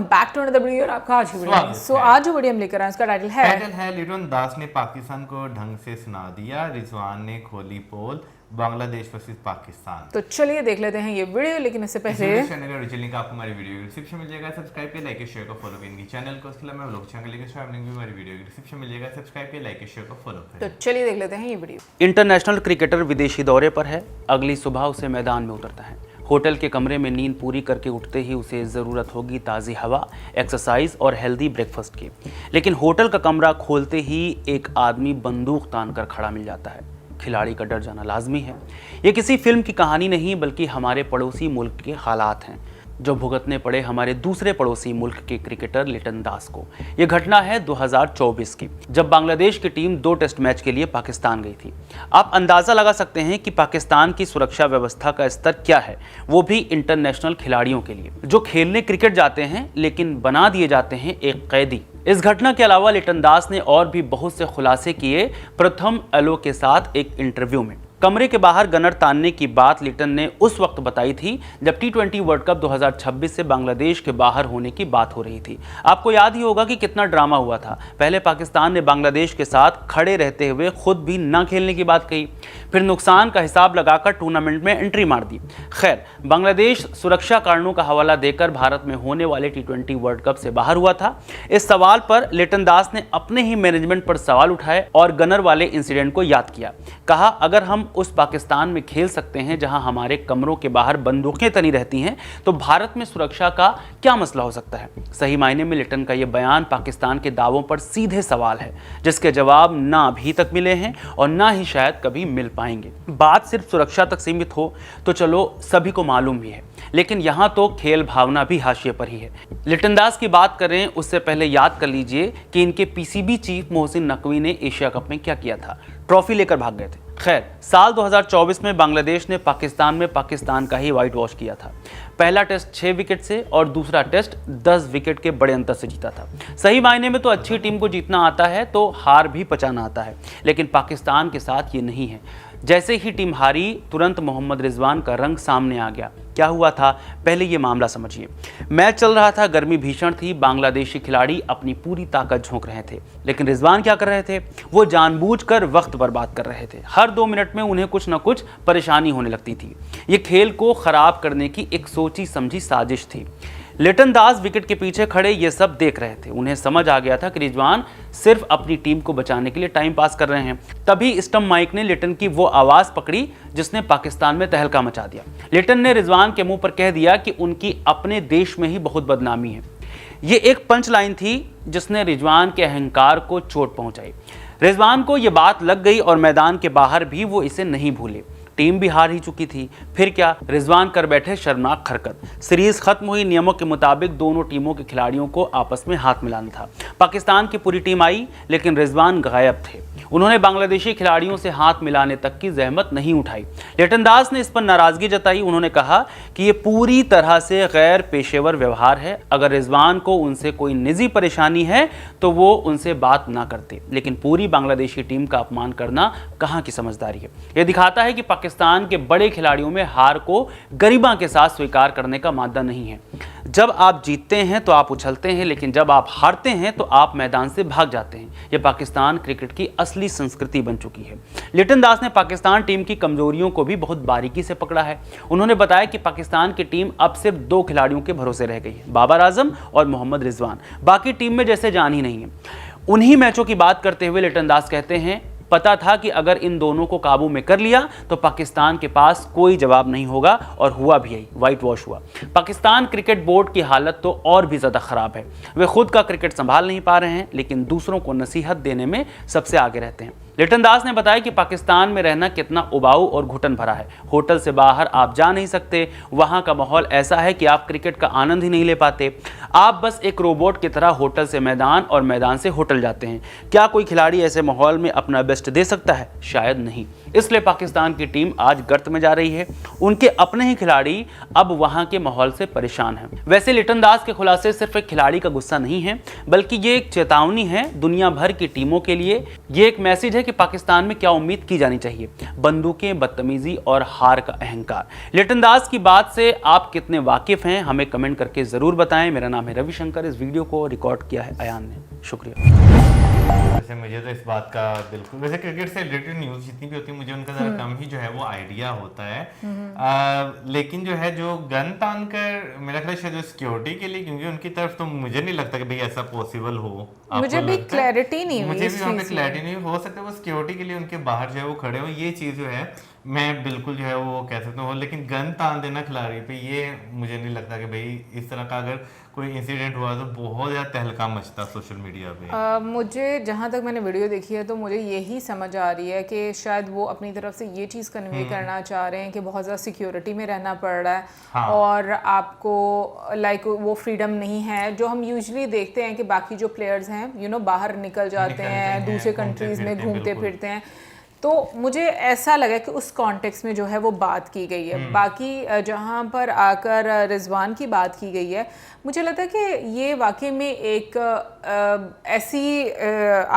Back to another video और आपका आज की वीडियो। सो आज जो वीडियो हम लेकर आए उसका टाइटल है लिटन दास ने पाकिस्तान को ढंग से सुना दिया, रिजवान ने खोली पोल, बांग्लादेश वर्सेस पाकिस्तान। तो चलिए देख लेते हैं ये वीडियो, लेकिन इससे पहले चैनल का लिंक आपको हमारी वीडियो डिस्क्रिप्शन में मिल जाएगा, सब्सक्राइब पे लाइक शेयर को फॉलो करेंगे चैनल को। उसके अलावा मैं व्लॉग चैनल लेकर ट्रैवलिंग भी हमारी वीडियो डिस्क्रिप्शन में मिल जाएगा, सब्सक्राइब पे लाइक शेयर को फॉलो करें। तो चलिए देख लेते हैं ये वीडियो। इंटरनेशनल क्रिकेटर विदेशी दौरे पर है, अगली सुबह उसे मैदान में उतरता है। होटल के कमरे में नींद पूरी करके उठते ही उसे ज़रूरत होगी ताज़ी हवा, एक्सरसाइज और हेल्दी ब्रेकफास्ट की। लेकिन होटल का कमरा खोलते ही एक आदमी बंदूक तान कर खड़ा मिल जाता है। खिलाड़ी का डर जाना लाजमी है। ये किसी फिल्म की कहानी नहीं बल्कि हमारे पड़ोसी मुल्क के हालात हैं जो भुगतने पड़े हमारे दूसरे पड़ोसी मुल्क के क्रिकेटर लिटन दास को। ये घटना है 2024 की, जब बांग्लादेश की टीम 2 टेस्ट मैच के लिए पाकिस्तान गई थी। आप अंदाज़ा लगा सकते हैं कि पाकिस्तान की सुरक्षा व्यवस्था का स्तर क्या है, वो भी इंटरनेशनल खिलाड़ियों के लिए जो खेलने क्रिकेट जाते हैं लेकिन बना दिए जाते हैं एक कैदी। इस घटना के अलावा लिटन दास ने और भी बहुत से खुलासे किए प्रथम एलो के साथ एक इंटरव्यू में। कमरे के बाहर गनर तानने की बात लिटन ने उस वक्त बताई थी जब T20 वर्ल्ड कप 2026 से बांग्लादेश के बाहर होने की बात हो रही थी। आपको याद ही होगा कि कितना ड्रामा हुआ था। पहले पाकिस्तान ने बांग्लादेश के साथ खड़े रहते हुए खुद भी ना खेलने की बात कही, फिर नुकसान का हिसाब लगाकर टूर्नामेंट में एंट्री मार दी। खैर, बांग्लादेश सुरक्षा कारणों का हवाला देकर भारत में होने वाले T20 वर्ल्ड कप से बाहर हुआ था। इस सवाल पर लिटन दास ने अपने ही मैनेजमेंट पर सवाल उठाए और गनर वाले इंसिडेंट को याद किया। कहा, अगर हम उस पाकिस्तान में खेल सकते हैं जहां हमारे कमरों के बाहर बंदूकें तनी रहती हैं, तो भारत में सुरक्षा का क्या मसला हो सकता है। सही मायने में लिटन का यह बयान पाकिस्तान के दावों पर सीधे सवाल है जिसके जवाब ना अभी तक मिले हैं और ना ही शायद कभी मिल पाएंगे। बात सिर्फ सुरक्षा तक सीमित हो तो चलो सभी को मालूम भी है, लेकिन यहां तो खेल भावना भी हाशिए पर ही है। लिटन दास की बात करें उससे पहले याद कर लीजिए कि इनके पीसीबी चीफ मोहसिन नकवी ने एशिया कप में क्या किया था, ट्रॉफी लेकर भाग गए थे। खैर, साल 2024 में बांग्लादेश ने पाकिस्तान में पाकिस्तान का ही व्हाइट वॉश किया था। पहला टेस्ट 6 विकेट से और दूसरा टेस्ट 10 विकेट के बड़े अंतर से जीता था। सही मायने में तो अच्छी टीम को जीतना आता है तो हार भी पचाना आता है, लेकिन पाकिस्तान के साथ ये नहीं है। जैसे ही टीम हारी तुरंत मोहम्मद रिजवान का रंग सामने आ गया। क्या हुआ था, पहले ये मामला समझिए। मैच चल रहा था, गर्मी भीषण थी, बांग्लादेशी खिलाड़ी अपनी पूरी ताकत झोंक रहे थे, लेकिन रिजवान क्या कर रहे थे, वो जानबूझकर वक्त बर्बाद कर रहे थे। हर 2 मिनट में उन्हें कुछ न कुछ परेशानी होने लगती थी। ये खेल को खराब करने की एक सोची समझी साजिश थी। लिटन दास विकेट के पीछे खड़े ये सब देख रहे थे। उन्हें समझ आ गया था कि रिजवान सिर्फ अपनी टीम को बचाने के लिए टाइम पास कर रहे हैं। तभी स्टंप माइक ने लिटन की वो आवाज़ पकड़ी जिसने पाकिस्तान में तहलका मचा दिया। लिटन ने रिजवान के मुंह पर कह दिया कि उनकी अपने देश में ही बहुत बदनामी है। ये एक पंच लाइन थी जिसने रिजवान के अहंकार को चोट पहुंचाई। रिजवान को ये बात लग गई और मैदान के बाहर भी वो इसे नहीं भूले। टीम भी हार ही चुकी थी, फिर क्या, रिजवान कर बैठे शर्मनाक हरकत। सीरीज खत्म हुई, नियमों के मुताबिक दोनों टीमों के खिलाड़ियों को आपस में हाथ मिलाना था। पाकिस्तान की पूरी टीम आई लेकिन रिजवान गायब थे। उन्होंने बांग्लादेशी खिलाड़ियों से हाथ मिलाने तक की जहमत नहीं उठाई। लिटन दास ने इस पर नाराजगी जताई। उन्होंने कहा कि ये पूरी तरह से गैर पेशेवर व्यवहार है। अगर रिजवान को उनसे कोई निजी परेशानी है तो वो उनसे बात ना करते, लेकिन पूरी बांग्लादेशी टीम का अपमान करना कहाँ की समझदारी है। यह दिखाता है कि पाकिस्तान के बड़े खिलाड़ियों में हार को गरिमा के साथ स्वीकार करने का मादा नहीं है। जब आप जीतते हैं तो आप उछलते हैं, लेकिन जब आप हारते हैं तो आप मैदान से भाग जाते हैं। यह पाकिस्तान क्रिकेट की असली संस्कृति बन चुकी है। लिटन दास ने पाकिस्तान टीम की कमजोरियों को भी बहुत बारीकी से पकड़ा है। उन्होंने बताया कि पाकिस्तान की टीम अब सिर्फ 2 खिलाड़ियों के भरोसे रह गई है, बाबर आजम और मोहम्मद रिजवान। बाकी टीम में जैसे जान ही नहीं है। उन्हीं मैचों की बात करते हुए लिटन दास कहते हैं, पता था कि अगर इन दोनों को काबू में कर लिया तो पाकिस्तान के पास कोई जवाब नहीं होगा, और हुआ भी यही, व्हाइट वॉश हुआ। पाकिस्तान क्रिकेट बोर्ड की हालत तो और भी ज़्यादा ख़राब है। वे खुद का क्रिकेट संभाल नहीं पा रहे हैं, लेकिन दूसरों को नसीहत देने में सबसे आगे रहते हैं। लिटन दास ने बताया कि पाकिस्तान में रहना कितना उबाऊ और घुटन भरा है। होटल से बाहर आप जा नहीं सकते, वहाँ का माहौल ऐसा है कि आप क्रिकेट का आनंद ही नहीं ले पाते। आप बस एक रोबोट की तरह होटल से मैदान और मैदान से होटल जाते हैं। क्या कोई खिलाड़ी ऐसे माहौल में अपना बेस्ट बेस्ट दे सकता है? शायद नहीं। इसलिए पाकिस्तान की टीम आज गर्त में जा रही है। उनके अपने ही खिलाड़ी अब वहां के माहौल से परेशान हैं। वैसे लिटन दास के खुलासे सिर्फ एक खिलाड़ी का गुस्सा नहीं है, बल्कि ये एक चेतावनी है दुनिया भर की टीमों के लिए। ये एक मैसेज है कि पाकिस्तान में क्या उम्मीद की जानी चाहिए। बंदूकें, बदतमीजी और हार का अहंकार। लिटन दास की बात से आप कितने वाकिफ हैं, हमें कमेंट करके जरूर बताएं। मेरा नाम है रविशंकर। इस वीडियो को रिकॉर्ड किया है अयान ने। शुक्रिया। वैसे मुझे तो इस बात का बिल्कुल, वैसे क्रिकेट से रिलेटेड न्यूज़ जितनी भी होती है मुझे उनका ज़रा कम ही जो है वो आइडिया होता है। लेकिन जो है जो गन तान कर मेरा ख्याल शायद सिक्योरिटी के लिए, क्योंकि उनकी तरफ तो मुझे नहीं लगता कि भाई ऐसा पॉसिबल हो। मुझे भी क्लैरिटी नहीं हुई, मुझे भी वहाँ पे क्लैरिटी नहीं हो सकता वो सिक्योरिटी के लिए उनके बाहर जो है वो खड़े हो, ये चीज़ जो है मैं बिल्कुल जो है वो कह सकता हूँ। लेकिन गन तान देना खिलाड़ी पे, ये मुझे नहीं लगता कि भाई इस तरह का अगर कोई इंसिडेंट हुआ तो बहुत ज़्यादा तहलका मचता सोशल मीडिया पे। मुझे जहाँ तक मैंने वीडियो देखी है तो मुझे यही समझ आ रही है कि शायद वो अपनी तरफ से ये चीज़ कन्वे करना चाह रहे हैं कि बहुत ज़्यादा सिक्योरिटी में रहना पड़ रहा है। हाँ। और आपको लाइक वो फ्रीडम नहीं है जो हम यूजुअली देखते हैं कि बाकी जो प्लेयर्स हैं बाहर निकल जाते हैं दूसरे कंट्रीज़ में घूमते फिरते हैं। तो मुझे ऐसा लगा कि उस कॉन्टेक्स्ट में जो है वो बात की गई है। बाकी जहाँ पर आकर रिजवान की बात की गई है, मुझे लगता है कि ये वाकई में एक ऐसी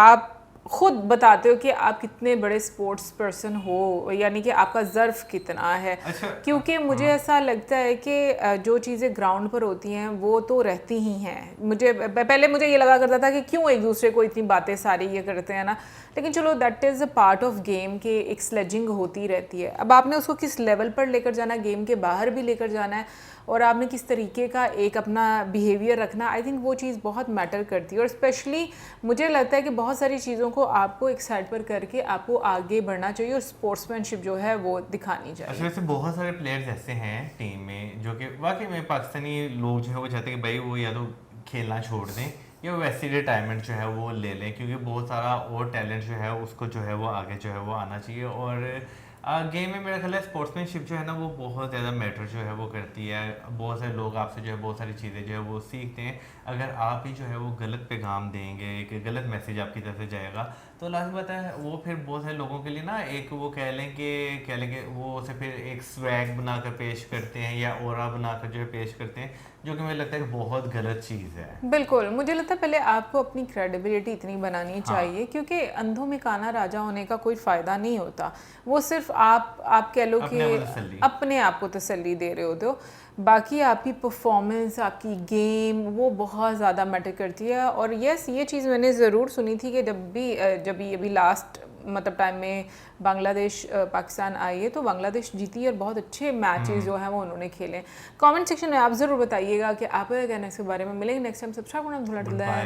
आप खुद बताते हो कि आप कितने बड़े स्पोर्ट्स पर्सन हो, यानी कि आपका ज़र्फ कितना है। अच्छा, क्योंकि मुझे ऐसा लगता है कि जो चीज़ें ग्राउंड पर होती हैं वो तो रहती ही हैं। पहले मुझे ये लगा करता था कि क्यों एक दूसरे को इतनी बातें सारी ये करते हैं ना, लेकिन चलो that is a part of game के एक स्लेजिंग होती रहती है। अब आपने उसको किस लेवल पर लेकर जाना, गेम के बाहर भी लेकर जाना है, और आपने किस तरीके का एक अपना बिहेवियर रखना, आई थिंक वो चीज़ बहुत मैटर करती है। और स्पेशली मुझे लगता है कि बहुत सारी चीज़ों को आपको एक साइड पर करके आपको आगे बढ़ना चाहिए और स्पोर्ट्समैनशिप जो है वो दिखानी चाहिए। अच्छा, वैसे बहुत सारे प्लेयर्स ऐसे हैं टीम में जो कि वाकई में पाकिस्तानी लोग जो है वो चाहते हैं कि भाई वो या तो खेलना छोड़ दें या वैसे रिटायरमेंट जो है वो ले लें, क्योंकि बहुत सारा और टैलेंट जो है उसको जो है वो आगे जो है वो आना चाहिए। और गेम में मेरा ख्याल है स्पोर्ट्समैनशिप जो है ना वो बहुत ज़्यादा मैटर जो है वो करती है। बहुत सारे लोग आपसे जो है बहुत सारी चीज़ें जो है वो सीखते हैं। अगर आप ही जो है वो गलत पैगाम देंगे, एक गलत मैसेज आपकी तरफ से जाएगा, तो लास्ट बात है वो फिर बहुत सारे लोगों के लिए ना एक वो कह लें कि वो उसे फिर एक स्वैग बनाकर पेश करते हैं या ओरा बनाकर जो है पेश करते हैं, जो कि मुझे लगता है कि बहुत गलत चीज़ है। बिल्कुल, मुझे लगता है पहले आपको अपनी क्रेडिबिलिटी इतनी बनानी चाहिए, क्योंकि अंधों में काना राजा होने का कोई फ़ायदा नहीं होता। वो सिर्फ आप कह लो कि अपने आप को तसल्ली दे रहे होते हो। बाकी आपकी परफॉर्मेंस, आपकी गेम वो बहुत ज़्यादा मैटर करती है। और यस, ये चीज़ मैंने ज़रूर सुनी थी कि जब अभी लास्ट मतलब टाइम में बांग्लादेश पाकिस्तान आई है तो बांग्लादेश जीती और बहुत अच्छे मैचेस जो हैं वो उन्होंने खेले। कमेंट सेक्शन में आप ज़रूर बताइएगा कि आप क्या कहना है इसके बारे में। मिलेंगे नेक्स्ट टाइम। सब्सक्राइब करना भूलना।